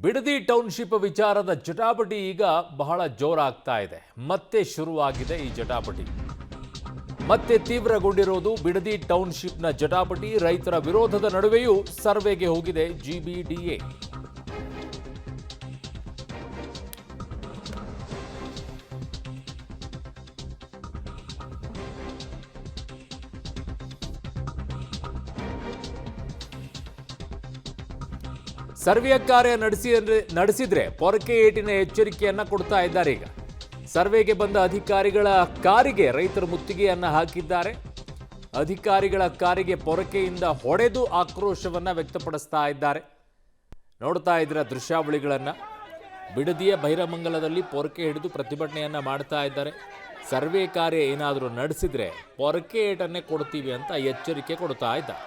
Bidadi township ವಿಚಾರದ ಜಟಾಪಟಿ ಈಗ ಬಹಳ ಜೋರಾಗ್ತಾ ಇದೆ. ಮತ್ತೆ ಶುರುವಾಗಿದೆ ಈ ಜಟಾಪಟಿ. ಮತ್ತೆ ತೀವ್ರಗೊಂಡಿರೋದು ಬಿಡದಿ ಟೌನ್ಶಿಪ್ನ ಜಟಾಪಟಿ. ರೈತರ ವಿರೋಧದ ನಡುವೆಯೂ ಸರ್ವೆಗೆ ಹೋಗಿದೆ ಜಿಬಿಡಿಎ. ಸರ್ವೆ ಕಾರ್ಯ ನಡೆಸಿದ್ರೆ ಪೊರಕೆ ಏಟಿನ ಎಚ್ಚರಿಕೆಯನ್ನ ಕೊಡ್ತಾ ಇದ್ದಾರೆ. ಈಗ ಸರ್ವೆಗೆ ಬಂದ ಅಧಿಕಾರಿಗಳ ಕಾರಿಗೆ ರೈತರು ಮುತ್ತಿಗೆಯನ್ನ ಹಾಕಿದ್ದಾರೆ. ಅಧಿಕಾರಿಗಳ ಕಾರಿಗೆ ಪೊರಕೆಯಿಂದ ಹೊಡೆದು ಆಕ್ರೋಶವನ್ನ ವ್ಯಕ್ತಪಡಿಸ್ತಾ ಇದ್ದಾರೆ. ನೋಡ್ತಾ ಇದ್ರ ದೃಶ್ಯಾವಳಿಗಳನ್ನ. ಬಿಡದಿಯ ಬೈರಮಂಗಲದಲ್ಲಿ ಪೊರಕೆ ಹಿಡಿದು ಪ್ರತಿಭಟನೆಯನ್ನ ಮಾಡ್ತಾ ಇದ್ದಾರೆ. ಸರ್ವೆ ಕಾರ್ಯ ಏನಾದರೂ ನಡೆಸಿದ್ರೆ ಪೊರಕೆ ಏಟನ್ನೇ ಕೊಡ್ತೀವಿ ಅಂತ ಎಚ್ಚರಿಕೆ ಕೊಡ್ತಾ ಇದ್ದಾರೆ.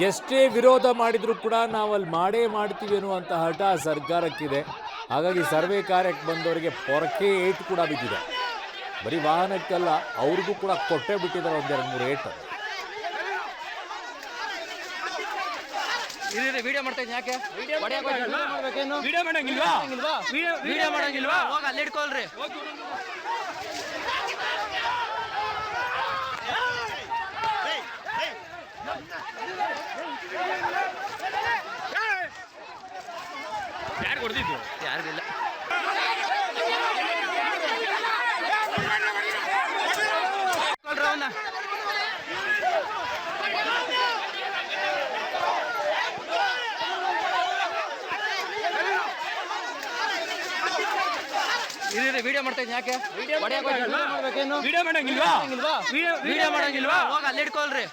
ಎಷ್ಟೇ ವಿರೋಧ ಮಾಡಿದ್ರು ಕೂಡ ನಾವಲ್ಲಿ ಮಾಡೇ ಮಾಡ್ತೀವಿ ಅನ್ನುವಂಥ ಹಠ ಸರ್ಕಾರಕ್ಕಿದೆ. ಹಾಗಾಗಿ ಸರ್ವೆ ಕಾರ್ಯಕ್ಕೆ ಬಂದವರಿಗೆ ಪೊರಕೆ ಏಟು ಕೂಡ ಬಿದ್ದಿದೆ. ಬರೀ ವಾಹನಕ್ಕಲ್ಲ, ಅವ್ರಿಗೂ ಕೂಡ ಕೊಟ್ಟೆ ಬಿಟ್ಟಿದ್ದಾರೆ ಒಂದೆರಡು ಮೂರು ಏಟು. ವಿಡಿಯೋ ಮಾಡ್ತಾ ಇದ್ದೀನಿ. ಯಾಕೆ ವಿಡಿಯೋ ಮಾಡಂಗಿಲ್ವಾ? ಹೋಗ ಅಲ್ಲಿ ಇಟ್ಕೊಳ್ರಿ. ಯಾರು ಕೊಡ್ತಿದ್ದು? ಯಾರಿಗಿಲ್ಲ. ವಿಡಿಯೋ ಮಾಡ್ತಾ ಇದ್ದೀನಿ. ಯಾಕೆ ವಿಡಿಯೋ ಮಾಡಂಗಿಲ್ವಾ? ಹೋಗ ಅಲ್ಲಿ ಇಟ್ಕೊಳ್ರಿ.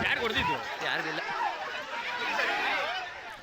ಯಾರು ಕೊಡ್ತಿದ್ದು? ಯಾರಿಗಿಲ್ಲ.